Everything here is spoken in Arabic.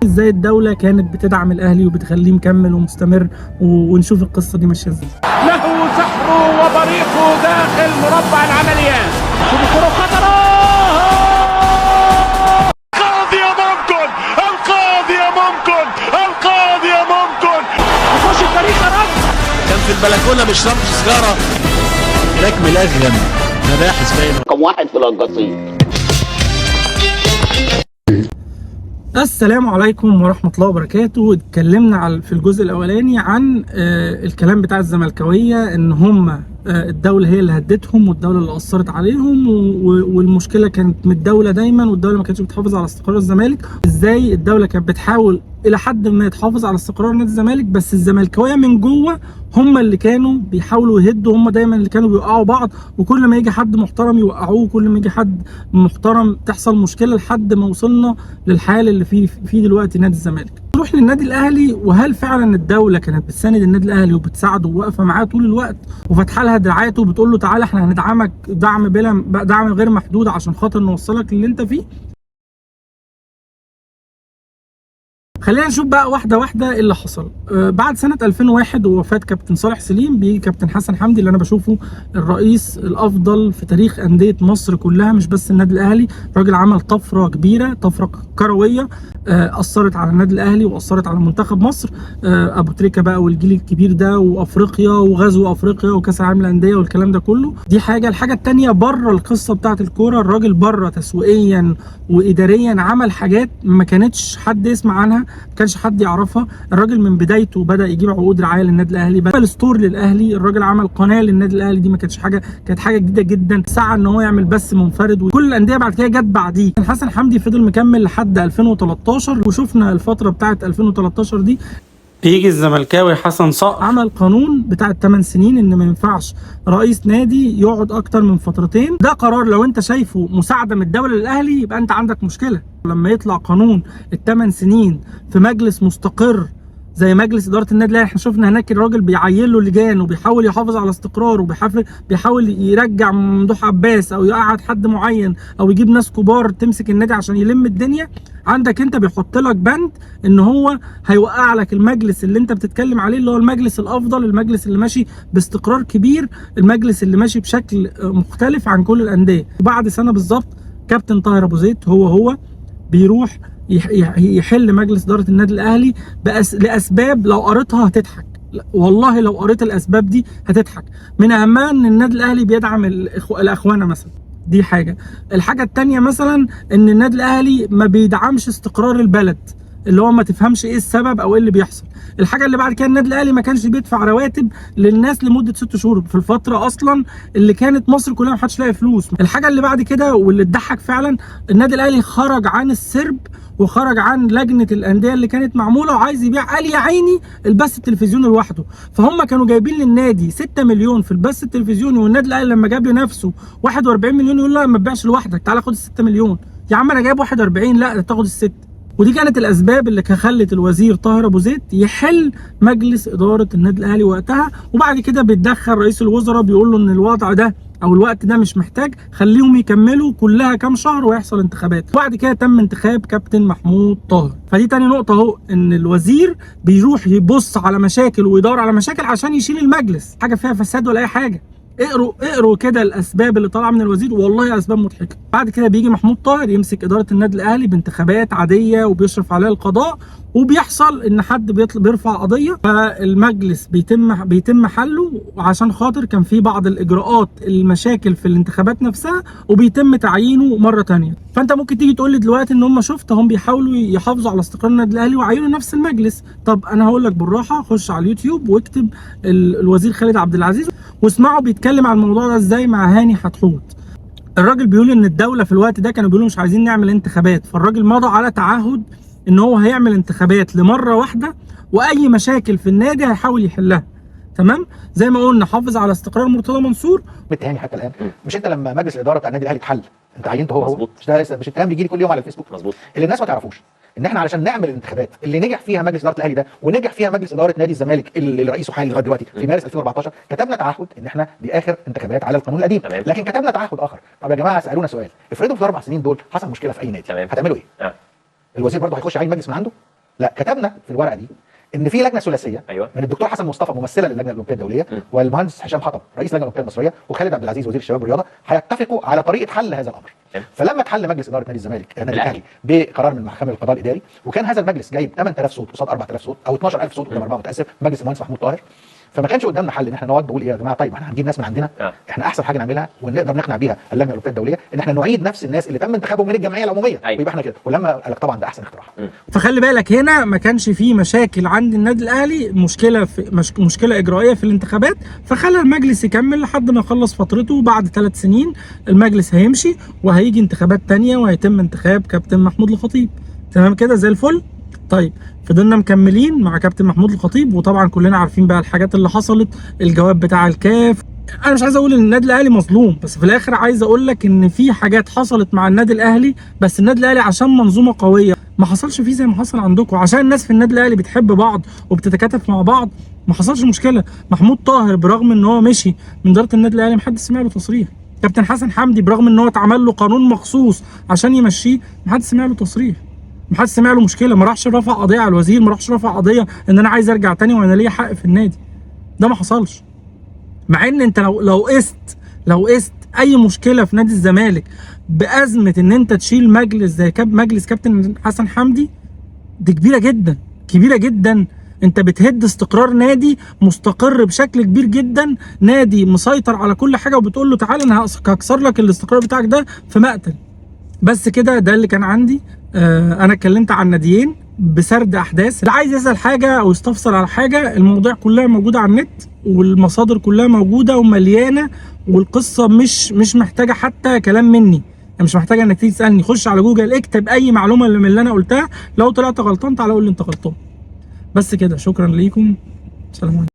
ازاي الدولة كانت بتدعم الاهلي وبتخليه مكمل ومستمر ونشوف القصة دي ماشية ازاي. له سحره وبريقه داخل مربع العمليات. شوف الكرة خطرة. القاضية ممكن، القاضية ممكن، القاضية ممكن. يخش الطريق رد. كان في البلكونة بيشرب سيجارة هناك ملغم مباحث باين رقم واحد في القصيم. السلام عليكم ورحمة الله وبركاته. اتكلمنا في الجزء الأولاني عن الكلام بتاع الزملكاوية إن هم الدولة هي اللي هدتهم والدولة اللي أثرت عليهم والمشكلة كانت من الدولة دايما، والدولة ما كانتش بتحافظ على استقرار الزمالك. ازاي الدولة كانت بتحاول إلى حد ما تحافظ على استقرار نادي الزمالك، بس الزملكاوية من جوه هم اللي كانوا بيحاولوا يهدوا، هم دايما اللي كانوا بيوقعوا بعض، وكل ما يجي حد محترم يوقعوه، كل ما يجي حد محترم تحصل مشكلة لحد ما وصلنا للحال اللي فيه دلوقتي نادي الزمالك. نروح للنادي الاهلي، وهل فعلا الدوله كانت بتساند النادي الاهلي وبتساعده وواقفه معاه طول الوقت وفاتحه لها دراعاته وبتقول له تعالى احنا هندعمك دعم غير محدود عشان خاطر نوصلك للي انت فيه؟ خلينا نشوف بقى واحده واحده ايه اللي حصل. بعد سنه 2001 ووفاه كابتن صالح سليم بيجي كابتن حسن حمدي اللي انا بشوفه الرئيس الافضل في تاريخ انديه مصر كلها، مش بس النادي الاهلي. راجل عمل طفره كبيره، طفره كرويه اثرت على النادي الاهلي واثرت على منتخب مصر. ابو تريكه بقى والجيل الكبير ده وافريقيا وغزو افريقيا وكاس العالم للانديه والكلام ده كله، دي حاجه. الحاجه الثانيه بره القصه بتاعه الكوره، الراجل بره تسويقيا واداريا عمل حاجات ما كانتش حد يسمع عنها، ما كانش حد يعرفها. الراجل من بدايته بدا يجيب عقود رعايه للنادي الاهلي، عمل ستور للاهلي، الراجل عمل قناه للنادي الاهلي، دي ما كانتش حاجه، كانت حاجه جديده جدا. سعى ان هو يعمل بث منفرد، وكل الانديه بعد كده جت بعديه. حسن حمدي فضل مكمل لحد 2013، وشفنا الفتره بتاعه 2013 دي يجي الزملكاوي حسن صقر عمل قانون بتاع 8 سنين ان ما ينفعش رئيس نادي يقعد اكتر من فترتين. ده قرار لو انت شايفه مساعده من الدوله للاهلي يبقى انت عندك مشكله. لما يطلع قانون ال8 سنين في مجلس مستقر زي مجلس اداره النادي الاهلي، احنا شفنا هناك الراجل بيعين له لجان وبيحاول يحافظ على استقراره وبيحاول يرجع ممدوح عباس او يقعد حد معين او يجيب ناس كبار تمسك النادي عشان يلم الدنيا. عندك انت بيحط لك بند ان هو هيوقع لك المجلس اللي انت بتتكلم عليه، اللي هو المجلس الافضل، المجلس اللي ماشي باستقرار كبير، المجلس اللي ماشي بشكل مختلف عن كل الانديه. وبعد سنه بالظبط كابتن طاهر ابو زيد هو بيروح يحل مجلس اداره النادي الاهلي لاسباب لو قريتها هتضحك. والله لو قريت الاسباب دي هتضحك. من اهمها ان النادي الاهلي بيدعم الاخوانه مثلا، دي حاجه. الحاجه الثانيه مثلا ان النادي الاهلي ما بيدعمش استقرار البلد، اللي هو ما تفهمش ايه السبب او ايه اللي بيحصل. الحاجه اللي بعد كده النادي الاهلي ما كانش بيدفع رواتب للناس لمده 6 شهور في الفتره اصلا اللي كانت مصر كلها ما حدش لاقي فلوس. الحاجه اللي بعد كده واللي تضحك فعلا، النادي الاهلي خرج عن السرب وخرج عن لجنه الانديه اللي كانت معموله وعايز يبيع، قال يا عيني البث التلفزيوني لوحده. فهم كانوا جايبين للنادي 6 مليون في البث التلفزيوني، والنادي الاهلي لما جاب لنفسه 41 مليون يقول لا ما تبيعش لوحدك، تعالى خد ال 6 مليون. يا عم انا جايب 41، لا تاخد ال6. ودي كانت الاسباب اللي خلت الوزير طاهر ابو زيد يحل مجلس اداره النادي الاهلي وقتها. وبعد كده بيتدخل رئيس الوزراء بيقول له ان الوضع ده او الوقت ده مش محتاج، خليهم يكملوا كلها كام شهر ويحصل انتخابات. وبعد كده تم انتخاب كابتن محمود طاهر. فدي تاني نقطه اهو، ان الوزير بيروح يبص على مشاكل ويدور على مشاكل عشان يشيل المجلس، حاجه فيها فساد ولا اي حاجه. اقروا كده الاسباب اللي طالعه من الوزير، والله اسباب مضحكه. بعد كده بيجي محمود طاهر يمسك اداره النادي الاهلي بانتخابات عاديه وبيشرف عليها القضاء، وبيحصل ان حد بيرفع قضيه، فالمجلس بيتم حله عشان خاطر كان في بعض الاجراءات المشاكل في الانتخابات نفسها، وبيتم تعيينه مره ثانيه. فانت ممكن تيجي تقول لي دلوقتي ان هم شفت هم بيحاولوا يحافظوا على استقرار النادي الاهلي وعينوا نفس المجلس. طب انا هقول لك بالراحه، خش على اليوتيوب واكتب الوزير خالد عبد العزيز واسمعوا بيتكلم عن الموضوع ده ازاي مع هاني حتحوت. الراجل بيقول ان الدوله في الوقت ده كانوا بيقولوا مش عايزين نعمل انتخابات، فالراجل مضى على تعهد ان هو هيعمل انتخابات لمره واحده، واي مشاكل في النادي هيحاول يحلها. تمام؟ زي ما قلنا حافظ على استقرار مرتضى منصور. بالتهاني حتى الان مش انت لما مجلس الاداره بتاع النادي الاهلي اتحل انت عينته هو مش ده لسه، مش الكلام بيجي لي كل يوم على الفيسبوك مظبوط. اللي الناس ما تعرفوش ان احنا علشان نعمل الانتخابات اللي نجح فيها مجلس اداره الاهلي ده ونجح فيها مجلس اداره نادي الزمالك اللي رئيسه حالي لغايه دلوقتي في مارس 2014، كتبنا تعهد ان احنا دي اخر انتخابات على القانون القديم. لكن كتبنا تعهد اخر. طب يا جماعه سالونا سؤال، افرضوا في ال4 سنين دول حصل مشكله في اي نادي، هتعملوا ايه؟ الوزير برضه هيخش يعين مجلس من عنده؟ لا، كتبنا في الورقه دي ان في لجنه ثلاثيه أيوة. من الدكتور حسن مصطفى ممثله للجنه الاولمبيه الدوليه والمهندس هشام حطب رئيس اللجنه الاولمبيه المصريه وخالد عبد العزيز وزير الشباب والرياضه هيتفقوا على طريقه حل هذا الامر. فلما اتحل مجلس اداره نادي الزمالك نادي الاهلي بقرار من محكمه القضاء الاداري، وكان هذا المجلس جايب 8000 صوت قصاد 4000 صوت او 12000 صوت قدام 4 متاسف مجلس المهندس محمود طاهر، فما كانش قدامنا حل ان احنا نقعد نقول ايه يا جماعه طيب احنا هنجيب ناس من عندنا. احنا احسن حاجه نعملها ونقدر نقنع بيها اللجنه الاولمبيه الدوليه ان احنا نعيد نفس الناس اللي تم انتخابهم من الجمعيه العموميه. ويبقى احنا كده، ولما قال لك طبعا ده احسن اقتراح. فخلي بالك هنا ما كانش فيه مشاكل عند النادي الاهلي، مشكله في مشكله اجرائيه في الانتخابات، فخلى المجلس يكمل لحد ما يخلص فترته، وبعد 3 سنين المجلس هيمشي وهيجي انتخابات تانية وهيتم انتخاب كابتن محمود الخطيب. تمام كده زي الفل. طيب فضلنا مكملين مع كابتن محمود الخطيب، وطبعا كلنا عارفين بقى الحاجات اللي حصلت، الجواب بتاع الكاف. انا مش عايز اقول ان النادي الاهلي مظلوم، بس في الاخر عايز اقول لك ان في حاجات حصلت مع النادي الاهلي، بس النادي الاهلي عشان منظومه قويه ما حصلش فيه زي ما حصل عندكم، عشان الناس في النادي الاهلي بتحب بعض وبتتكاتف مع بعض ما حصلش مشكله. محمود طاهر برغم ان هو مشي من اداره النادي الاهلي محدش سمع له تصريح. كابتن حسن حمدي برغم ان هو اتعمل له قانون مخصوص عشان يمشيه محدش سمع له تصريح، محدش سمع له مشكله، ما راحش رفع قضيه على الوزير، ما راحش رفع قضيه ان انا عايز ارجع تاني وانا ليا حق في النادي. ده ما حصلش. مع ان انت لو قست اي مشكله في نادي الزمالك بازمه ان انت تشيل مجلس زي مجلس كابتن حسن حمدي، دي كبيره جدا كبيره جدا. انت بتهد استقرار نادي مستقر بشكل كبير جدا، نادي مسيطر على كل حاجه، وبتقول له تعالى انا هكسر لك الاستقرار بتاعك ده في مقتل. بس كده ده اللي كان عندي. انا اتكلمت عن ناديين بسرد احداث. اللي عايز يسال حاجه او يستفسر على حاجه، المواضيع كلها موجوده على النت والمصادر كلها موجوده ومليانه، والقصه مش محتاجه حتى كلام مني، مش محتاجه انك تيجي تسالني. خش على جوجل اكتب اي معلومه من اللي انا قلتها، لو طلعت غلطان تعالى قول لي انت غلطان. بس كده، شكرا ليكم، سلام عليكم.